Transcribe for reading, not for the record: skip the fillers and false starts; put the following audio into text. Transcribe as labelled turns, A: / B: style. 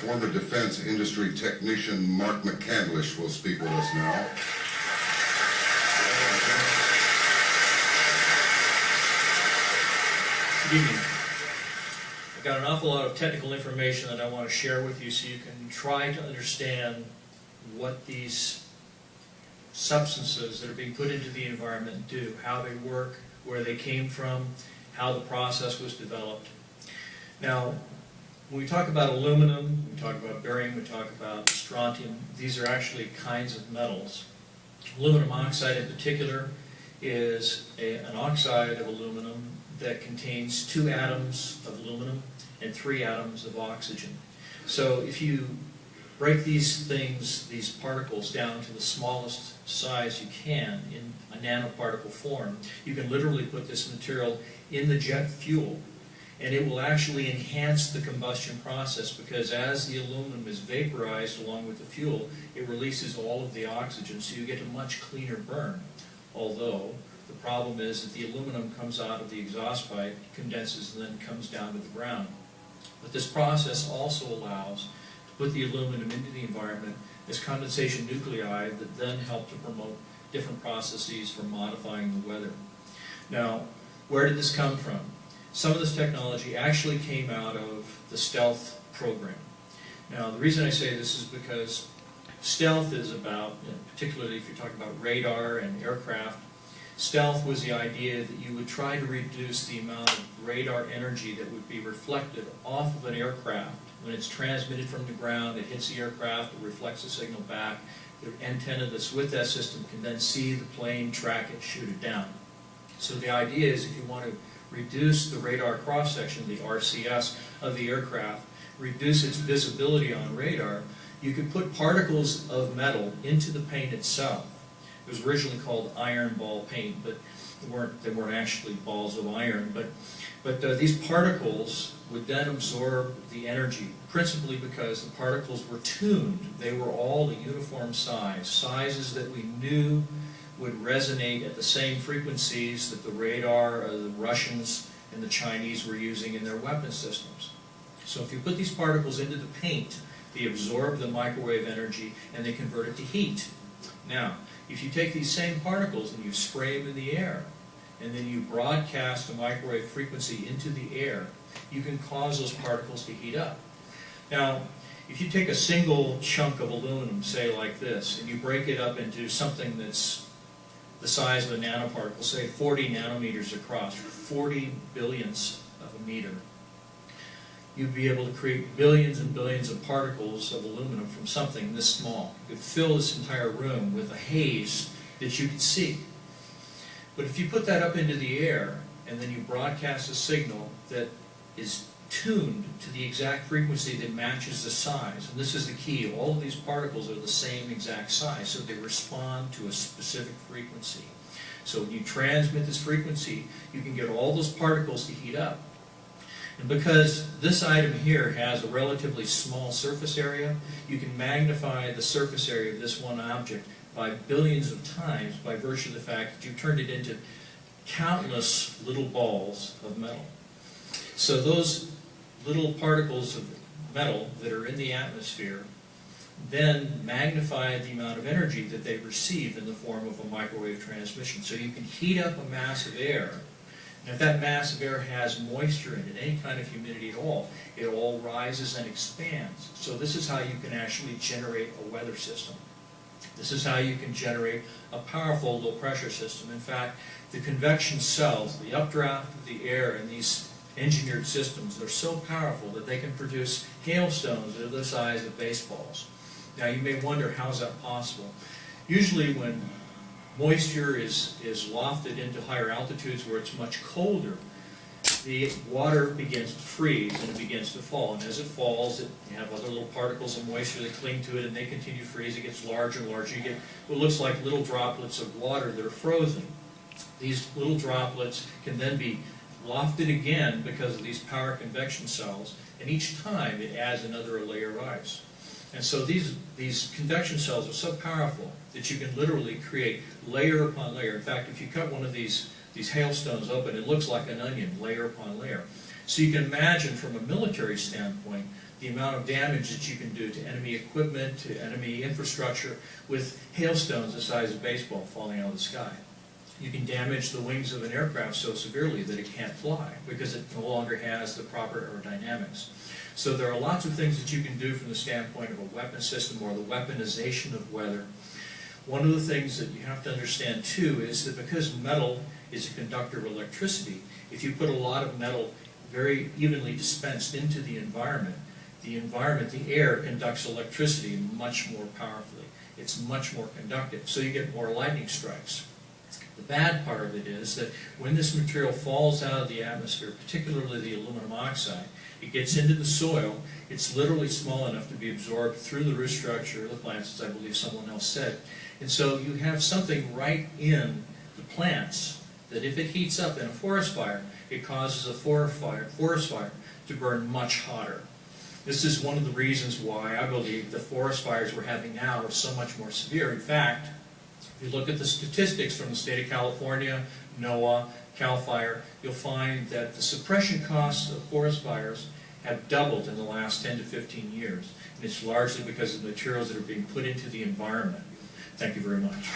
A: former defense industry technician Mark McCandlish will speak with us now.
B: Good evening. I've got an awful lot of technical information that I want to share with you so you can try to understand what these substances that are being put into the environment do, how they work, where they came from, how the process was developed. Now, when we talk about aluminum, we talk about barium, we talk about strontium, these are actually kinds of metals. Aluminum oxide in particular is an oxide of aluminum that contains 2 atoms of aluminum and 3 atoms of oxygen. So if you break these things, these particles, down to the smallest size you can in a nanoparticle form, you can literally put this material in the jet fuel, and it will actually enhance the combustion process, because as the aluminum is vaporized along with the fuel, it releases all of the oxygen, so you get a much cleaner burn. Although the problem is that the aluminum comes out of the exhaust pipe, condenses, and then comes down to the ground. But this process also allows to put the aluminum into the environment as condensation nuclei that then help to promote different processes for modifying the weather. Now, where did this come from? Some of this technology actually came out of the stealth program. Now, the reason I say this is because stealth is about, particularly if you're talking about radar and aircraft, stealth was the idea that you would try to reduce the amount of radar energy that would be reflected off of an aircraft. When it's transmitted from the ground, it hits the aircraft, it reflects the signal back. The antenna that's with that system can then see the plane, track it, shoot it down. So the idea is if you want to reduce the radar cross-section, the RCS of the aircraft, reduce its visibility on radar, you could put particles of metal into the paint itself. It was originally called iron ball paint, but they weren't actually balls of iron. But these particles would then absorb the energy, principally because the particles were tuned. They were all a uniform size, sizes that we knew would resonate at the same frequencies that the radar, the Russians and the Chinese were using in their weapon systems. So if you put these particles into the paint, they absorb the microwave energy and they convert it to heat. Now, if you take these same particles and you spray them in the air, and then you broadcast a microwave frequency into the air, you can cause those particles to heat up. Now, if you take a single chunk of aluminum, say like this, and you break it up into something that's the size of a nanoparticle, say 40 nanometers across, 40 billionths of a meter, you'd be able to create billions and billions of particles of aluminum from something this small. You could fill this entire room with a haze that you could see. But if you put that up into the air, and then you broadcast a signal that is tuned to the exact frequency that matches the size, and this is the key, all of these particles are the same exact size, so they respond to a specific frequency. So when you transmit this frequency, you can get all those particles to heat up. And because this item here has a relatively small surface area, you can magnify the surface area of this one object by billions of times by virtue of the fact that you've turned it into countless little balls of metal. So those little particles of metal that are in the atmosphere then magnify the amount of energy that they receive in the form of a microwave transmission. So you can heat up a mass of air. And if that mass of air has moisture in it, any kind of humidity at all, it all rises and expands. So this is how you can actually generate a weather system. This is how you can generate a powerful low-pressure system. In fact, the convection cells, the updraft of the air in these engineered systems, are so powerful that they can produce hailstones that are the size of baseballs. Now, you may wonder, how is that possible? Usually when moisture is lofted into higher altitudes where it's much colder, the water begins to freeze and it begins to fall. And as it falls, you have other little particles of moisture that cling to it and they continue to freeze. It gets larger and larger. You get what looks like little droplets of water that are frozen. These little droplets can then be lofted again because of these power convection cells, and each time it adds another layer of ice. And so these convection cells are so powerful that you can literally create layer upon layer. In fact, if you cut one of these hailstones open, it looks like an onion, layer upon layer. So you can imagine from a military standpoint the amount of damage that you can do to enemy equipment, to enemy infrastructure with hailstones the size of a baseball falling out of the sky. You can damage the wings of an aircraft so severely that it can't fly because it no longer has the proper aerodynamics. So there are lots of things that you can do from the standpoint of a weapon system or the weaponization of weather. One of the things that you have to understand too is that because metal is a conductor of electricity, if you put a lot of metal very evenly dispensed into the environment, the air conducts electricity much more powerfully. It's much more conductive, so you get more lightning strikes. The bad part of it is that when this material falls out of the atmosphere, particularly the aluminum oxide, it gets into the soil. It's literally small enough to be absorbed through the root structure of the plants, as I believe someone else said. And so you have something right in the plants that if it heats up in a forest fire, it causes a forest fire to burn much hotter. This is one of the reasons why I believe the forest fires we're having now are so much more severe. In fact, if you look at the statistics from the state of California, NOAA, CAL FIRE, you'll find that the suppression costs of forest fires have doubled in the last 10 to 15 years. And it's largely because of the materials that are being put into the environment. Thank you very much.